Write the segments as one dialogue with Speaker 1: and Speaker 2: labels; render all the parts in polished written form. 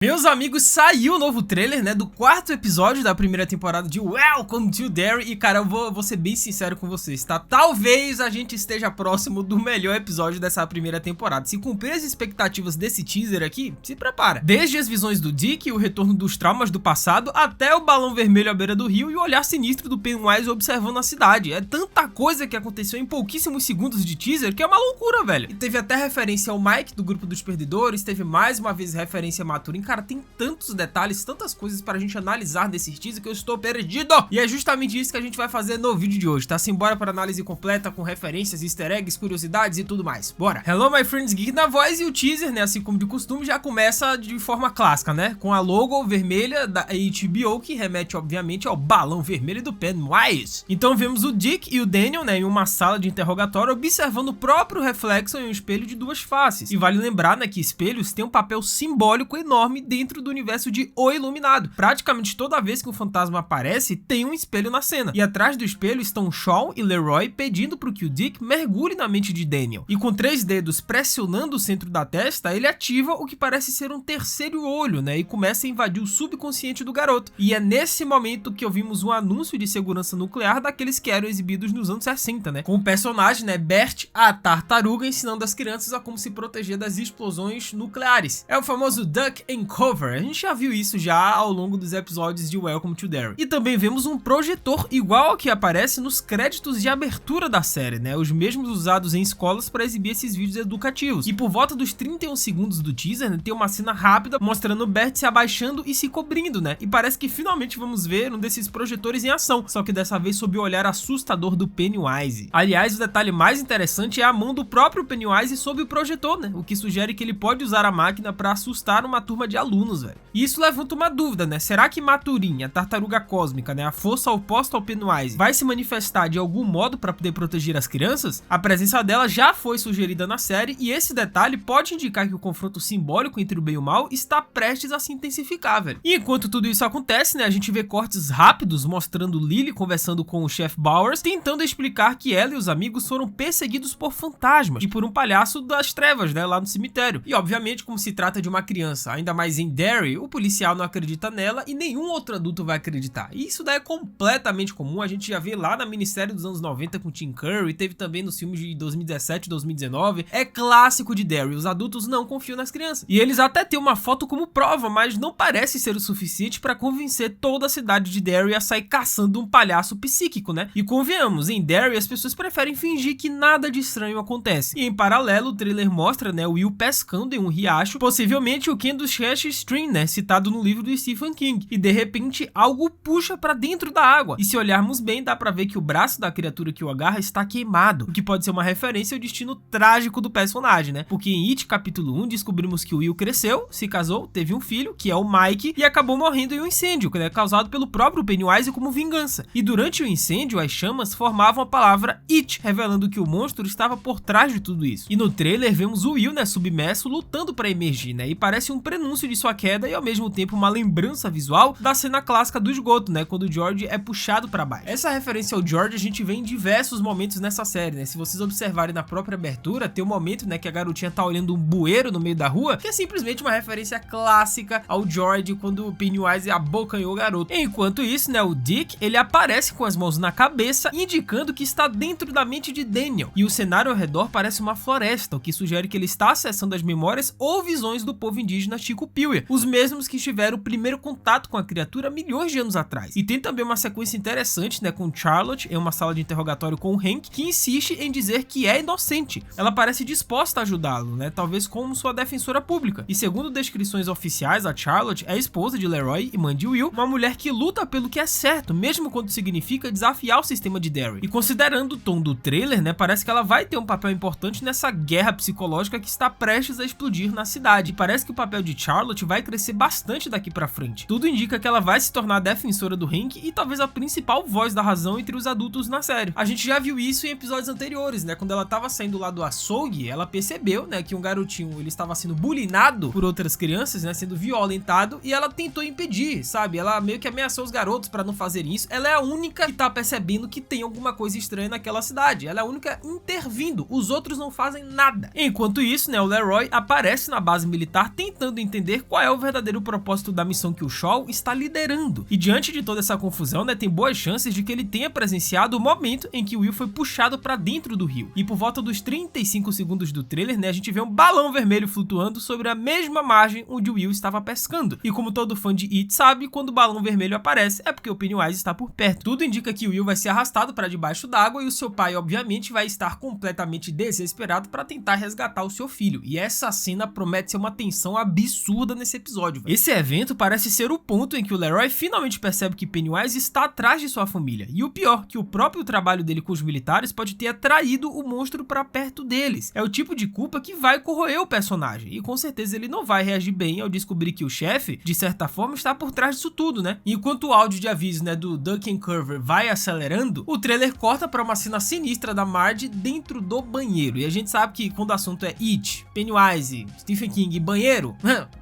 Speaker 1: Meus amigos, saiu o novo trailer, né, do quarto episódio da primeira temporada de Welcome to Derry. E cara, eu vou ser bem sincero com vocês, tá? Talvez a gente esteja próximo do melhor episódio dessa primeira temporada. Se cumprir as expectativas desse teaser aqui, se prepara. Desde as visões do Dick e o retorno dos traumas do passado, até o balão vermelho à beira do rio e o olhar sinistro do Pennywise observando a cidade. É tanta coisa que aconteceu em pouquíssimos segundos de teaser que é uma loucura, velho. E teve até referência ao Mike do grupo dos perdedores, teve mais uma vez referência a Maturin. Cara, tem tantos detalhes, tantas coisas pra gente analisar nesse teaser que eu estou perdido. E é justamente isso que a gente vai fazer no vídeo de hoje, tá? Simbora para análise completa com referências, easter eggs, curiosidades e tudo mais. Bora! Hello, my friends, Geek na voz. E o teaser, né, assim como de costume, já começa de forma clássica, né? Com a logo vermelha da HBO, que remete, obviamente, ao balão vermelho do Pennywise. Então vemos o Dick e o Daniel, né, em uma sala de interrogatório, observando o próprio reflexo em um espelho de duas faces. E vale lembrar, né, que espelhos têm um papel simbólico enorme dentro do universo de O Iluminado. Praticamente toda vez que um fantasma aparece, tem um espelho na cena. E atrás do espelho estão Shawn e Leroy pedindo para que o Dick mergulhe na mente de Daniel. E com 3 dedos pressionando o centro da testa, ele ativa o que parece ser um terceiro olho, né? E começa a invadir o subconsciente do garoto. E é nesse momento que ouvimos um anúncio de segurança nuclear daqueles que eram exibidos nos anos 60, né? Com o personagem, né, Bert, a tartaruga, ensinando as crianças a como se proteger das explosões nucleares. É o famoso Duck and Cover. A gente já viu isso já ao longo dos episódios de Welcome to Derry. E também vemos um projetor igual ao que aparece nos créditos de abertura da série, né? Os mesmos usados em escolas para exibir esses vídeos educativos. E por volta dos 31 segundos do teaser, né, tem uma cena rápida mostrando o Bert se abaixando e se cobrindo, né? E parece que finalmente vamos ver um desses projetores em ação, só que dessa vez sob o olhar assustador do Pennywise. Aliás, o detalhe mais interessante é a mão do próprio Pennywise sob o projetor, né? O que sugere que ele pode usar a máquina para assustar uma turma de alunos, velho. E isso levanta uma dúvida, né? Será que Maturin, a tartaruga cósmica, né, a força oposta ao Pennywise, vai se manifestar de algum modo para poder proteger as crianças? A presença dela já foi sugerida na série e esse detalhe pode indicar que o confronto simbólico entre o bem e o mal está prestes a se intensificar, velho. E enquanto tudo isso acontece, né, a gente vê cortes rápidos mostrando Lily conversando com o Chef Bowers, tentando explicar que ela e os amigos foram perseguidos por fantasmas e por um palhaço das trevas, né, lá no cemitério. E obviamente, como se trata de uma criança, ainda mais em Derry, o policial não acredita nela e nenhum outro adulto vai acreditar. E isso daí é completamente comum, a gente já vê lá na minissérie dos anos 90 com Tim Curry, teve também nos filmes de 2017, 2019, é clássico de Derry, os adultos não confiam nas crianças. E eles até têm uma foto como prova, mas não parece ser o suficiente para convencer toda a cidade de Derry a sair caçando um palhaço psíquico, né? E convenhamos, em Derry as pessoas preferem fingir que nada de estranho acontece. E em paralelo, o trailer mostra, né, o Will pescando em um riacho, possivelmente o Ken do Cheshire Stream, né, citado no livro do Stephen King, e de repente algo puxa pra dentro da água, e se olharmos bem dá pra ver que o braço da criatura que o agarra está queimado, o que pode ser uma referência ao destino trágico do personagem, né, porque em It capítulo 1 descobrimos que o Will cresceu, se casou, teve um filho, que é o Mike, e acabou morrendo em um incêndio, né, causado pelo próprio Pennywise como vingança, e durante o incêndio as chamas formavam a palavra It, revelando que o monstro estava por trás de tudo isso. E no trailer vemos o Will, né, submerso, lutando pra emergir, né, e parece um prenúncio de sua queda e ao mesmo tempo uma lembrança visual da cena clássica do esgoto, né, quando o George é puxado para baixo. Essa referência ao George a gente vê em diversos momentos nessa série, né, se vocês observarem na própria abertura, tem um momento, né, que a garotinha tá olhando um bueiro no meio da rua, que é simplesmente uma referência clássica ao George quando o Pennywise abocanhou o garoto. Enquanto isso, né, o Dick, ele aparece com as mãos na cabeça, indicando que está dentro da mente de Daniel, e o cenário ao redor parece uma floresta, o que sugere que ele está acessando as memórias ou visões do povo indígena Chico-Pia, os mesmos que tiveram o primeiro contato com a criatura milhões de anos atrás. E tem também uma sequência interessante, né, com Charlotte em uma sala de interrogatório com o Hank, que insiste em dizer que é inocente. Ela parece disposta a ajudá-lo, né, talvez como sua defensora pública. E segundo descrições oficiais, a Charlotte é a esposa de Leroy e mãe de Will, uma mulher que luta pelo que é certo, mesmo quando significa desafiar o sistema de Derry. E considerando o tom do trailer, né, parece que ela vai ter um papel importante nessa guerra psicológica que está prestes a explodir na cidade. E parece que o papel de Charlotte vai crescer bastante daqui pra frente. Tudo indica que ela vai se tornar a defensora do Hank e talvez a principal voz da razão entre os adultos na série. A gente já viu isso em episódios anteriores, né? Quando ela tava saindo lá do açougue, ela percebeu, né, que um garotinho, ele estava sendo bullyingado por outras crianças, né, sendo violentado, e ela tentou impedir, sabe? Ela meio que ameaçou os garotos pra não fazerem isso. Ela é a única que tá percebendo que tem alguma coisa estranha naquela cidade. Ela é a única intervindo. Os outros não fazem nada. Enquanto isso, né, o Leroy aparece na base militar tentando entender entender qual é o verdadeiro propósito da missão que o Shaw está liderando. E diante de toda essa confusão, né, tem boas chances de que ele tenha presenciado o momento em que o Will foi puxado para dentro do rio. E por volta dos 35 segundos do trailer, né, a gente vê um balão vermelho flutuando sobre a mesma margem onde o Will estava pescando. E como todo fã de It sabe, quando o balão vermelho aparece é porque o Pennywise está por perto. Tudo indica que o Will vai ser arrastado para debaixo d'água e o seu pai, obviamente, vai estar completamente desesperado para tentar resgatar o seu filho. E essa cena promete ser uma tensão absurda nesse episódio, velho. Esse evento parece ser o ponto em que o Leroy finalmente percebe que Pennywise está atrás de sua família. E o pior, que o próprio trabalho dele com os militares pode ter atraído o monstro para perto deles. É o tipo de culpa que vai corroer o personagem. E com certeza ele não vai reagir bem ao descobrir que o chefe, de certa forma, está por trás disso tudo, né? E enquanto o áudio de aviso, né, do Duncan-Curver vai acelerando, o trailer corta para uma cena sinistra da Marge dentro do banheiro. E a gente sabe que quando o assunto é It, Pennywise, Stephen King e banheiro,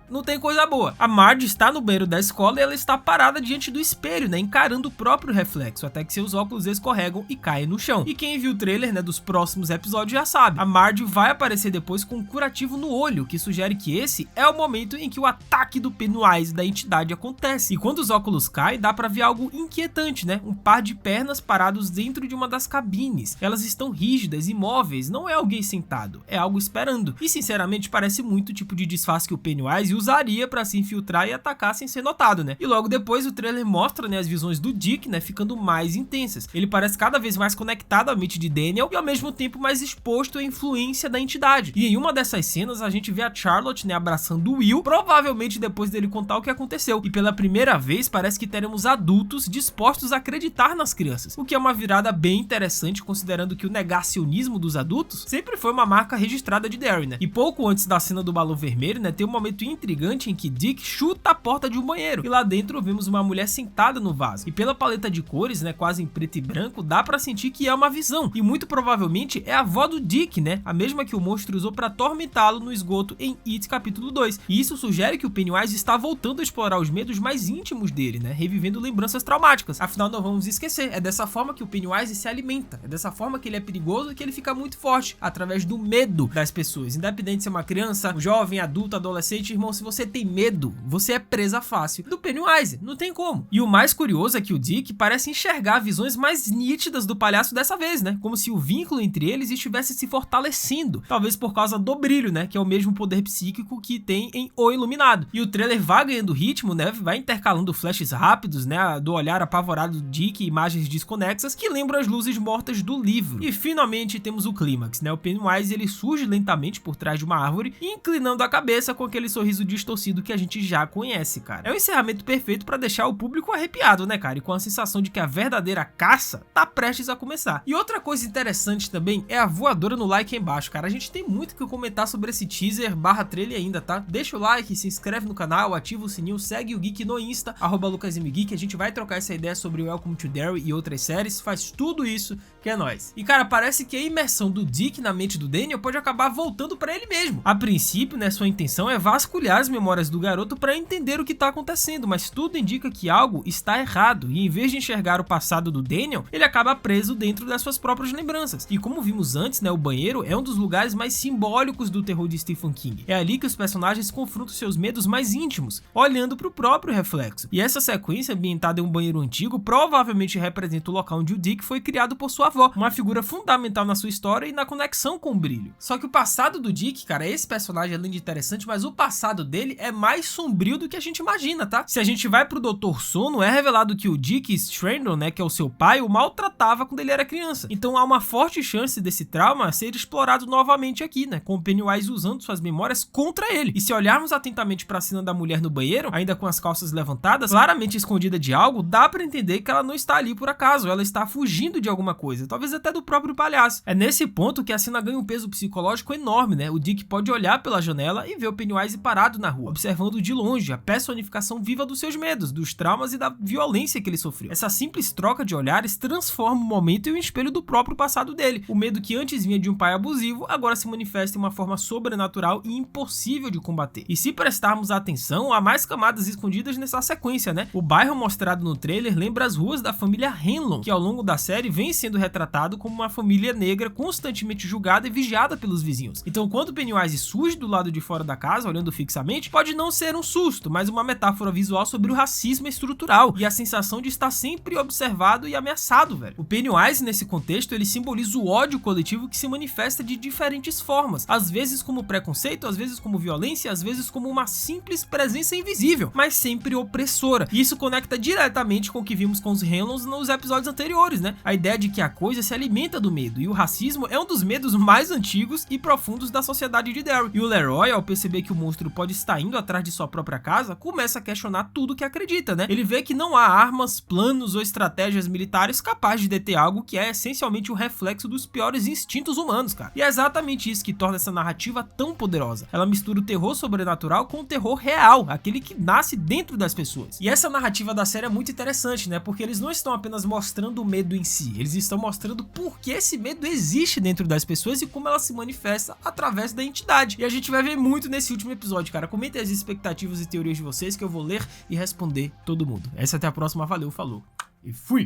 Speaker 1: não tem coisa boa. A Marge está no banheiro da escola e ela está parada diante do espelho, né, encarando o próprio reflexo, até que seus óculos escorregam e caem no chão. E quem viu o trailer, né, dos próximos episódios já sabe, a Marge vai aparecer depois com um curativo no olho, que sugere que esse é o momento em que o ataque do Pennywise da entidade acontece. E quando os óculos caem, dá pra ver algo inquietante, né, um par de pernas parados dentro de uma das cabines. Elas estão rígidas, imóveis, não é alguém sentado, é algo esperando. E sinceramente parece muito o tipo de disfarce que o Pennywise usaria para se infiltrar e atacar sem ser notado, né? E logo depois o trailer mostra, né, as visões do Dick, né, ficando mais intensas. Ele parece cada vez mais conectado à mente de Daniel e ao mesmo tempo mais exposto à influência da entidade. E em uma dessas cenas a gente vê a Charlotte, né, abraçando o Will, provavelmente depois dele contar o que aconteceu. E pela primeira vez parece que teremos adultos dispostos a acreditar nas crianças, o que é uma virada bem interessante considerando que o negacionismo dos adultos sempre foi uma marca registrada de Derry, né? E pouco antes da cena do balão vermelho, né, tem um momento intrigante em que Dick chuta a porta de um banheiro e lá dentro vemos uma mulher sentada no vaso. E pela paleta de cores, né, quase em preto e branco, dá pra sentir que é uma visão. E muito provavelmente é a avó do Dick, né, a mesma que o monstro usou pra atormentá-lo no esgoto em It capítulo 2. E isso sugere que o Pennywise está voltando a explorar os medos mais íntimos dele, né, revivendo lembranças traumáticas. Afinal, não vamos esquecer, é dessa forma que o Pennywise se alimenta, é dessa forma que ele é perigoso e que ele fica muito forte, através do medo das pessoas. Independente se é uma criança, um jovem, adulto, adolescente, irmão, se você tem medo, você é presa fácil do Pennywise, não tem como. E o mais curioso é que o Dick parece enxergar visões mais nítidas do palhaço dessa vez, né? Como se o vínculo entre eles estivesse se fortalecendo, talvez por causa do brilho, né? Que é o mesmo poder psíquico que tem em O Iluminado. E o trailer vai ganhando ritmo, né? Vai intercalando flashes rápidos, né? Do olhar apavorado do Dick e imagens desconexas que lembram as luzes mortas do livro. E finalmente temos o clímax, né? O Pennywise, ele surge lentamente por trás de uma árvore, inclinando a cabeça com aquele sorriso distorcido que a gente já conhece, cara. É um encerramento perfeito pra deixar o público arrepiado, né, cara? E com a sensação de que a verdadeira caça tá prestes a começar. E outra coisa interessante também é a voadora no like aí embaixo, cara. A gente tem muito o que comentar sobre esse teaser / trailer ainda, tá? Deixa o like, se inscreve no canal, ativa o sininho, segue o Geek no Insta, @LucasMGeek. A gente vai trocar essa ideia sobre Welcome to Derry e outras séries. Faz tudo isso que é nóis. E, cara, parece que a imersão do Dick na mente do Daniel pode acabar voltando pra ele mesmo. A princípio, né, sua intenção é vasculhar as memórias do garoto para entender o que tá acontecendo, mas tudo indica que algo está errado e em vez de enxergar o passado do Daniel, ele acaba preso dentro das suas próprias lembranças. E como vimos antes, né, o banheiro é um dos lugares mais simbólicos do terror de Stephen King. É ali que os personagens confrontam seus medos mais íntimos, olhando para o próprio reflexo. E essa sequência ambientada em um banheiro antigo provavelmente representa o local onde o Dick foi criado por sua avó, uma figura fundamental na sua história e na conexão com o brilho. Só que o passado do Dick, cara, esse personagem além de interessante, mas o passado dele é mais sombrio do que a gente imagina, tá? Se a gente vai pro Dr. Sono, é revelado que o Dick Strandon, né, que é o seu pai, o maltratava quando ele era criança. Então há uma forte chance desse trauma ser explorado novamente aqui, né, com o Pennywise usando suas memórias contra ele. E se olharmos atentamente pra cena da mulher no banheiro, ainda com as calças levantadas, claramente escondida de algo, dá pra entender que ela não está ali por acaso, ela está fugindo de alguma coisa, talvez até do próprio palhaço. É nesse ponto que a cena ganha um peso psicológico enorme, né? O Dick pode olhar pela janela e ver o Pennywise parado na rua, observando de longe a personificação viva dos seus medos, dos traumas e da violência que ele sofreu. Essa simples troca de olhares transforma o momento em um espelho do próprio passado dele. O medo que antes vinha de um pai abusivo, agora se manifesta em uma forma sobrenatural e impossível de combater. E se prestarmos atenção, há mais camadas escondidas nessa sequência, né? O bairro mostrado no trailer lembra as ruas da família Hanlon, que ao longo da série vem sendo retratado como uma família negra constantemente julgada e vigiada pelos vizinhos. Então, quando Pennywise surge do lado de fora da casa, olhando fixamente expressamente, pode não ser um susto, mas uma metáfora visual sobre o racismo estrutural e a sensação de estar sempre observado e ameaçado, velho. O Pennywise, nesse contexto, ele simboliza o ódio coletivo que se manifesta de diferentes formas, às vezes como preconceito, às vezes como violência, às vezes como uma simples presença invisível, mas sempre opressora. E isso conecta diretamente com o que vimos com os Hanlons nos episódios anteriores, né? A ideia de que a coisa se alimenta do medo, e o racismo é um dos medos mais antigos e profundos da sociedade de Derry. E o Leroy, ao perceber que o monstro pode estar indo atrás de sua própria casa, começa a questionar tudo que acredita, né? Ele vê que não há armas, planos ou estratégias militares capazes de deter algo que é essencialmente o reflexo dos piores instintos humanos, cara. E é exatamente isso que torna essa narrativa tão poderosa. Ela mistura o terror sobrenatural com o terror real, aquele que nasce dentro das pessoas. E essa narrativa da série é muito interessante, né? Porque eles não estão apenas mostrando o medo em si, eles estão mostrando por que esse medo existe dentro das pessoas e como ela se manifesta através da entidade. E a gente vai ver muito nesse último episódio, cara. Comentem as expectativas e teorias de vocês que eu vou ler e responder todo mundo. Até a próxima, valeu, falou e fui!